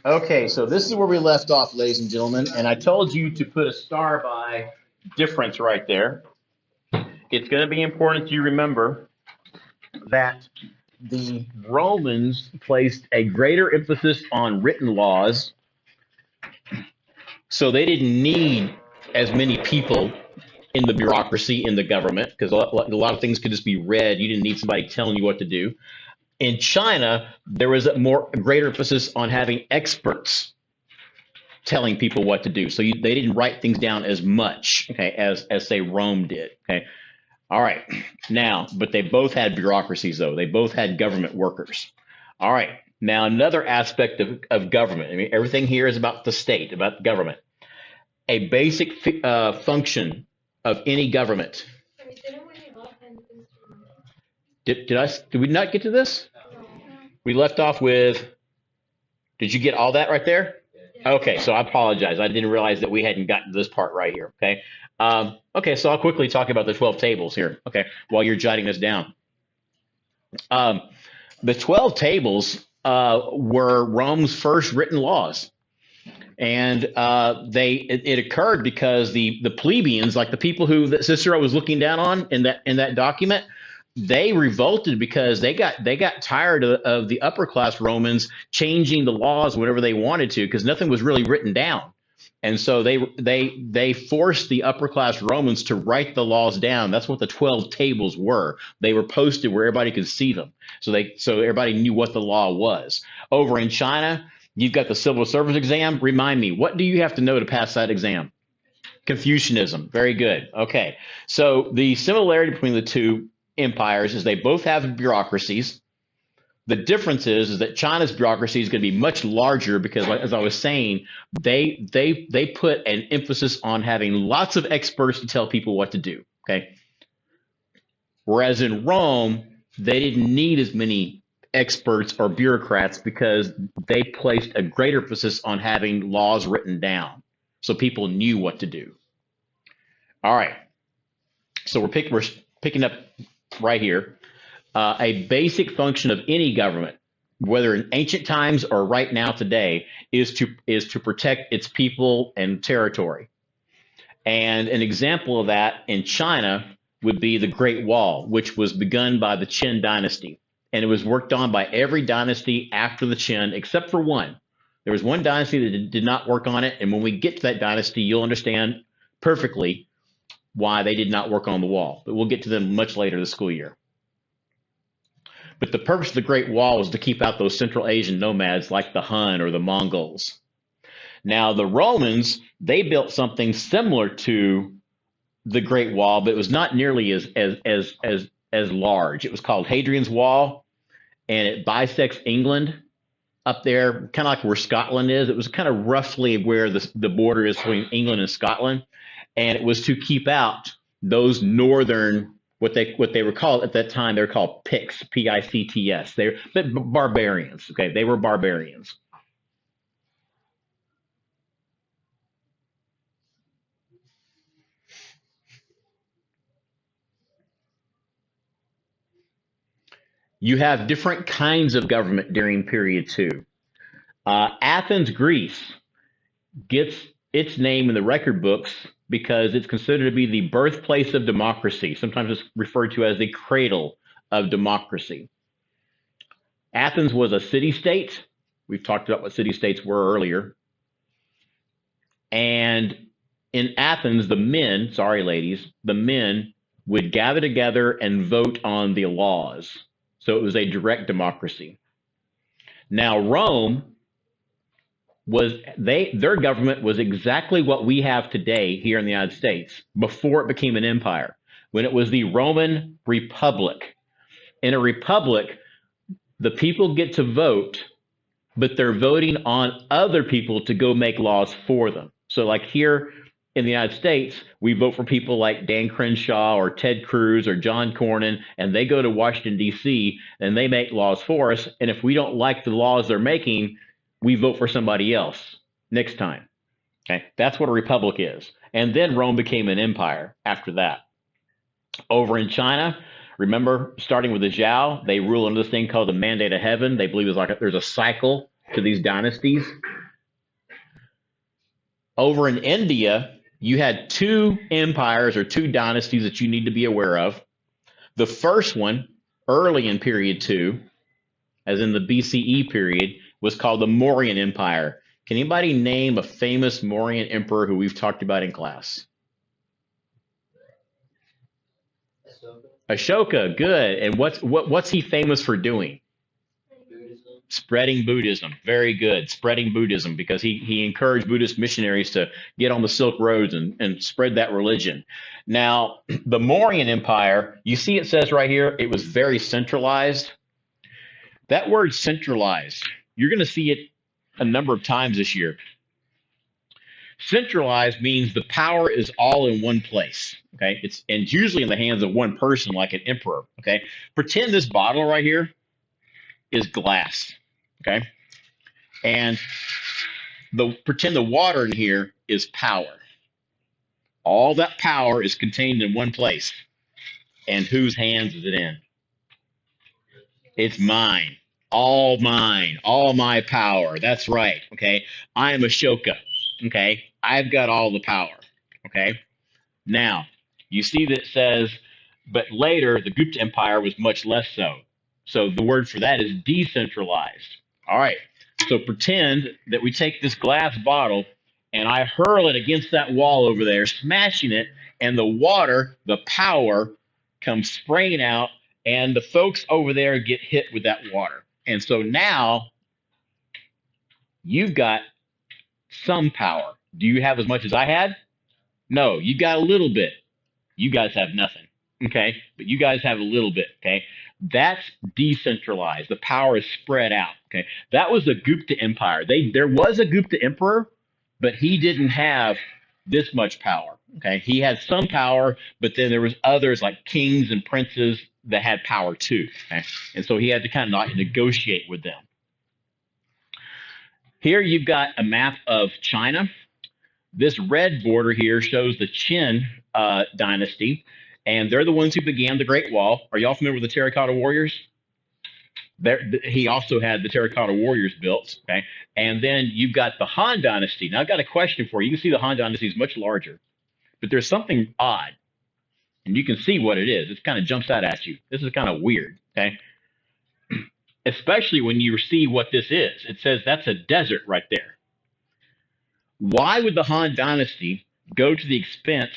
Okay, so this is where we left off, ladies and gentlemen, and I told you to put a star by difference right there. It's going to be important you remember that the Romans placed a greater emphasis on written laws, so they didn't need as many people in the bureaucracy in the government because a lot of things could just be read. You didn't need somebody telling you what to do. In China, there was a greater emphasis on having experts telling people what to do. So they didn't write things down as much, okay, as say Rome did. Okay, all right. Now, but they both had bureaucracies though. They both had government workers. All right. Now another aspect of government. I mean, everything here is about the state, about government. A basic function of any government. Did we not get to this? We left off with. Did you get all that right there? Okay, so I apologize. I didn't realize that we hadn't gotten to this part right here. Okay. Okay, so I'll quickly talk about the 12 tables here. Okay, while you're jotting this down. The 12 tables were Rome's first written laws. And it occurred because the plebeians, like the people who that Cicero was looking down on in that document, they revolted because they got tired of the upper class Romans changing the laws whenever they wanted to because nothing was really written down. And so they forced the upper class Romans to write the laws down. That's what the 12 tables were. They were posted where everybody could see them. So everybody knew what the law was. Over in China, you've got the civil service exam. Remind me, what do you have to know to pass that exam? Confucianism. Very good. Okay. So the similarity between the two empires is they both have bureaucracies. The difference is that China's bureaucracy is going to be much larger because, as I was saying, they put an emphasis on having lots of experts to tell people what to do. Okay. Whereas in Rome, they didn't need as many experts or bureaucrats because they placed a greater emphasis on having laws written down so people knew what to do. All right. So we're picking up right here. A basic function of any government, whether in ancient times or right now today, is to protect its people and territory. And an example of that in China would be the Great Wall, which was begun by the Qin dynasty. And it was worked on by every dynasty after the Qin, except for one. There was one dynasty that did not work on it. And when we get to that dynasty, you'll understand perfectly why they did not work on the wall. But we'll get to them much later this school year. But the purpose of the Great Wall was to keep out those Central Asian nomads like the Hun or the Mongols. Now, the Romans, they built something similar to the Great Wall, but it was not nearly as large. It was called Hadrian's Wall, and it bisects England up there, kind of like where Scotland is. It was kind of roughly where the border is between England and Scotland, and it was to keep out those northern, what they were called at that time. They were called Picts, Picts. They're barbarians. Okay, they were barbarians. You have different kinds of government during period two. Athens, Greece, gets its name in the record books because it's considered to be the birthplace of democracy. Sometimes it's referred to as the cradle of democracy. Athens was a city-state. We've talked about what city-states were earlier. And in Athens, the men would gather together and vote on the laws. So it was a direct democracy. Now, Rome their government was exactly what we have today here in the United States before it became an empire, when it was the Roman Republic. In a republic, the people get to vote, but they're voting on other people to go make laws for them. So like here in the United States, we vote for people like Dan Crenshaw or Ted Cruz or John Cornyn, and they go to Washington, D.C., and they make laws for us. And if we don't like the laws they're making, we vote for somebody else next time. Okay, that's what a republic is. And then Rome became an empire after that. Over in China, remember, starting with the Zhao, they rule under this thing called the Mandate of Heaven. They believe there's a cycle to these dynasties. Over in India, you had two empires or two dynasties that you need to be aware of. The first one, early in period two, as in the BCE period, was called the Mauryan Empire. Can anybody name a famous Mauryan emperor who we've talked about in class? Ashoka, good. And what's he famous for doing? Spreading Buddhism. Very good. Spreading Buddhism, because he encouraged Buddhist missionaries to get on the Silk Roads and spread that religion. Now, the Mauryan Empire, you see it says right here, it was very centralized. That word centralized, you're going to see it a number of times this year. Centralized means the power is all in one place. Okay. And usually in the hands of one person, like an emperor. Okay. Pretend this bottle right here is glass. Okay. And pretend the water in here is power. All that power is contained in one place. And whose hands is it in? It's mine. All mine. All my power. That's right. Okay. I am Ashoka. Okay. I've got all the power. Okay. Now, you see that it says, but later the Gupta Empire was much less so. So the word for that is decentralized. All right. So pretend that we take this glass bottle and I hurl it against that wall over there, smashing it, and the water, the power, comes spraying out, and the folks over there get hit with that water. And so now you've got some power. Do you have as much as I had? No, you got a little bit. You guys have nothing. Okay. But you guys have a little bit. Okay. That's decentralized. The power is spread out. Okay. That was the Gupta Empire. There was a Gupta emperor, but he didn't have this much power. Okay. He had some power, but then there was others like kings and princes that had power too. Okay. And so he had to kind of negotiate with them. Here you've got a map of China. This red border here shows the Qin dynasty, and they're the ones who began the Great Wall. Are y'all familiar with the Terracotta Warriors? He also had the Terracotta Warriors built. Okay, and then you've got the Han Dynasty. Now I've got a question for you. You can see the Han Dynasty is much larger, but there's something odd, and you can see what it is. It kind of jumps out at you. This is kind of weird. Okay, especially when you see what this is. It says that's a desert right there. Why would the Han Dynasty go to the expense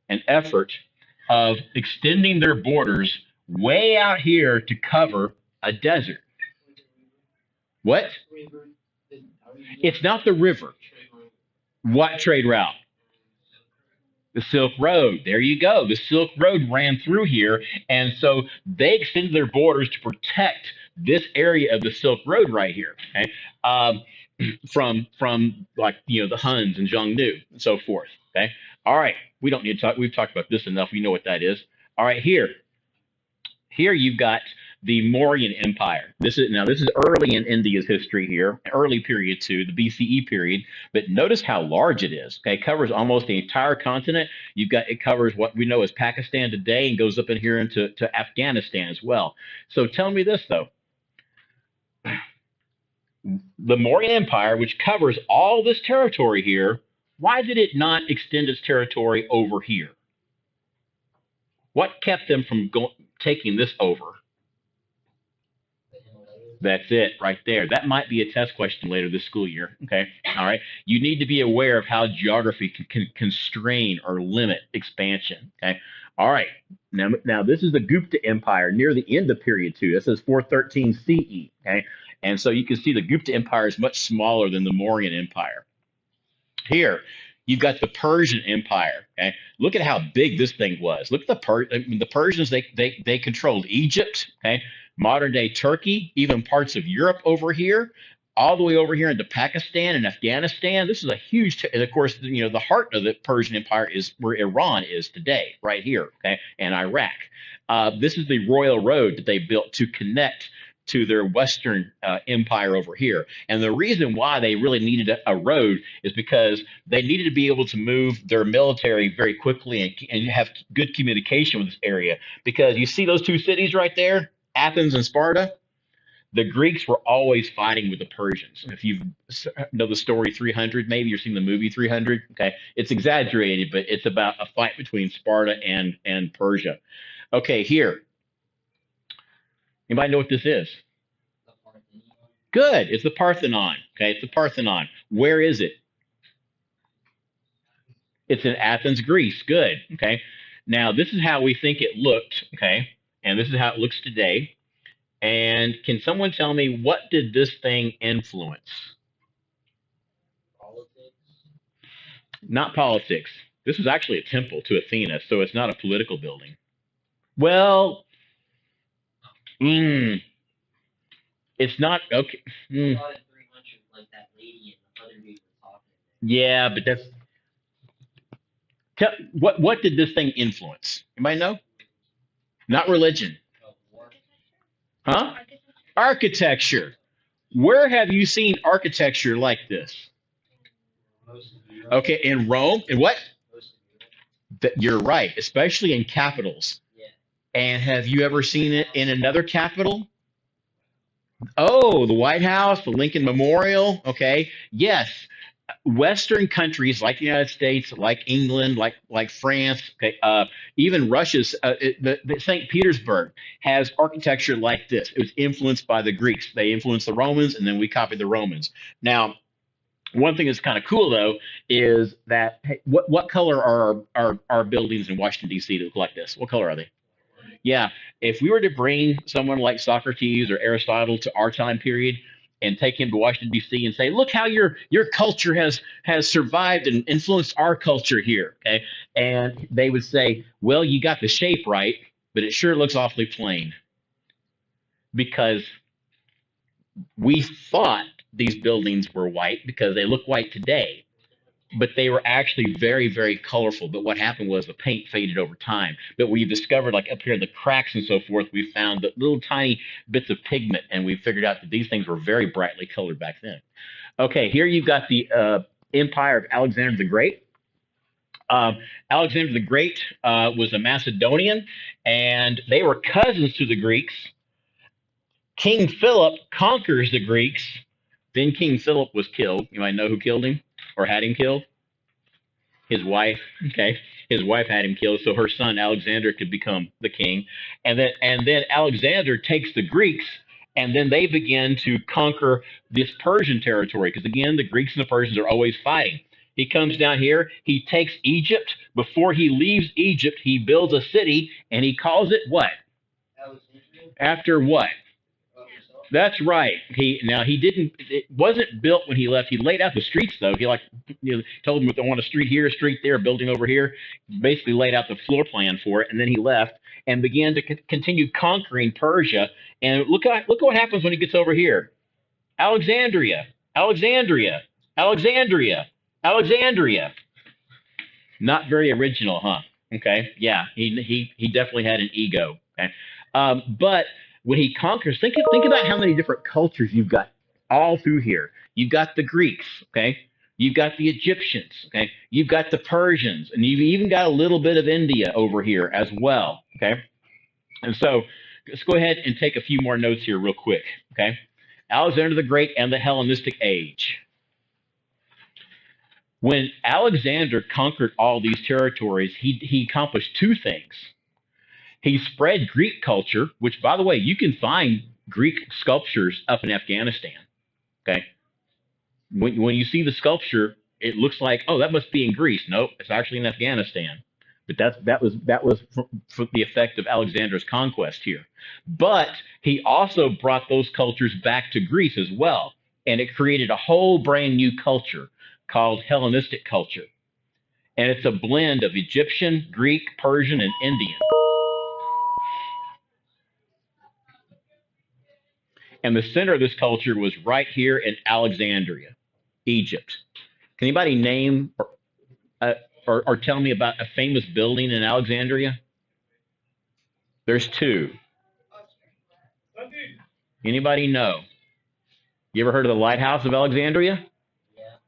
and effort of extending their borders way out here to cover a desert? What? It's not the river. What trade route? The Silk Road. There you go. The Silk Road ran through here, and so they extended their borders to protect this area of the Silk Road right here. Okay. From like the Huns and Xiongnu and so forth. Okay. All right. We don't need to talk. We've talked about this enough. You know what that is. All right. Here you've got the Mauryan Empire. This is early in India's history here, early period two, the BCE period. But notice how large it is. Okay. It covers almost the entire continent. It covers what we know as Pakistan today and goes up in here into Afghanistan as well. So tell me this though. The Mauryan Empire, which covers all this territory here, why did it not extend its territory over here? What kept them from taking this over? That's it right there. That might be a test question later this school year. Okay. All right. You need to be aware of how geography can constrain or limit expansion. Okay. All right. Now this is the Gupta Empire near the end of period two. This is 413 CE. Okay. And so you can see the Gupta Empire is much smaller than the Mauryan Empire. Here, you've got the Persian Empire. Okay, look at how big this thing was. Look at the Persians. They controlled Egypt. Okay, modern day Turkey, even parts of Europe over here, all the way over here into Pakistan and Afghanistan. This is a huge. And of course, the heart of the Persian Empire is where Iran is today, right here. Okay, and Iraq. This is the Royal Road that they built to connect to their Western empire over here. And the reason why they really needed a road is because they needed to be able to move their military very quickly and have good communication with this area. Because you see those two cities right there, Athens and Sparta? The Greeks were always fighting with the Persians. If you know the story 300, maybe you've seen the movie 300. Okay, it's exaggerated, but it's about a fight between Sparta and Persia. Okay, here. Anybody know what this is? Good. It's the Parthenon. Okay, it's the Parthenon. Where is it? It's in Athens, Greece. Good. Okay. Now this is how we think it looked. Okay, and this is how it looks today. And can someone tell me what did this thing influence? Not politics. This was actually a temple to Athena, so it's not a political building. Well, mm, it's not okay. Yeah, but that's what did this thing influence? Anybody know? Not religion, huh? Architecture. Where have you seen architecture like this? Okay, in Rome, and what? You're right, especially in capitals. And have you ever seen it in another capital? Oh, the White House, the Lincoln Memorial. Okay, yes. Western countries like the United States, like England, like France, okay, even Russia's the St. Petersburg has architecture like this. It was influenced by the Greeks. They influenced the Romans, and then we copied the Romans. Now, one thing that's kind of cool though is that hey, what color are our buildings in Washington D.C. that look like this? What color are they? Yeah, if we were to bring someone like Socrates or Aristotle to our time period and take him to Washington D.C. and say, "Look how your culture has survived and influenced our culture here," okay? And they would say, "Well, you got the shape right, but it sure looks awfully plain because we thought these buildings were white because they look white today, but they were actually very, very colorful. But what happened was the paint faded over time. But we discovered, like up here, the cracks and so forth, we found the little tiny bits of pigment, and we figured out that these things were very brightly colored back then. Okay, here you've got the empire of Alexander the Great. Alexander the Great was a Macedonian, and they were cousins to the Greeks. King Philip conquers the Greeks. Then King Philip was killed. You might know who killed him or had him killed. His wife. Okay, his wife had him killed, so her son Alexander could become the king. And then Alexander takes the Greeks, and then they begin to conquer this Persian territory because again, the Greeks and the Persians are always fighting. He comes down here. He takes Egypt. Before he leaves Egypt, he builds a city, and he calls it what? After what? That's right. He didn't. It wasn't built when he left. He laid out the streets though. He told them they want a street here, a street there, a building over here. Basically laid out the floor plan for it, and then he left and began to continue conquering Persia. And look what happens when he gets over here. Alexandria, Alexandria, Alexandria, Alexandria. Not very original, huh? Okay, yeah, he definitely had an ego. Okay, but when he conquers, think about how many different cultures you've got all through here. You've got the Greeks, okay? You've got the Egyptians, okay? You've got the Persians, and you've even got a little bit of India over here as well, okay? And so let's go ahead and take a few more notes here real quick, okay? Alexander the Great and the Hellenistic Age. When Alexander conquered all these territories, he accomplished two things. He spread Greek culture, which, by the way, you can find Greek sculptures up in Afghanistan. Okay, when you see the sculpture, it looks like, oh, that must be in Greece. Nope, it's actually in Afghanistan. But that was for the effect of Alexander's conquest here. But he also brought those cultures back to Greece as well, and it created a whole brand new culture called Hellenistic culture, and it's a blend of Egyptian, Greek, Persian, and Indian. And the center of this culture was right here in Alexandria, Egypt. Can anybody name or tell me about a famous building in Alexandria? There's two. Anybody know? You ever heard of the Lighthouse of Alexandria?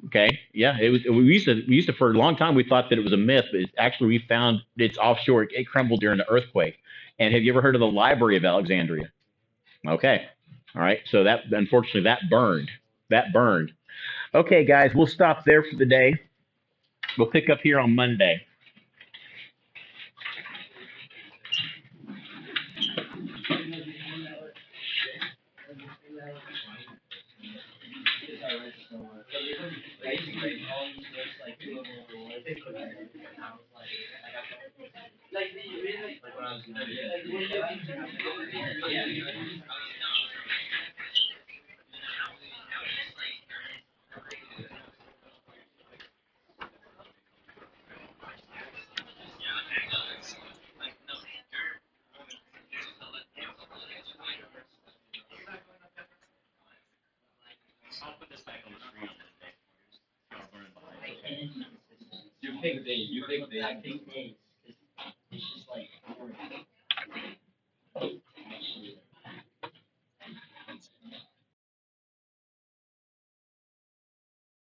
Okay, yeah, it was. We used to for a long time we thought that it was a myth, but actually we found it's offshore. It crumbled during the earthquake. And have you ever heard of the Library of Alexandria? Okay. All right. So that unfortunately that burned. That burned. Okay, guys, we'll stop there for the day. We'll pick up here on Monday. You pick days. You pick days. I pick days.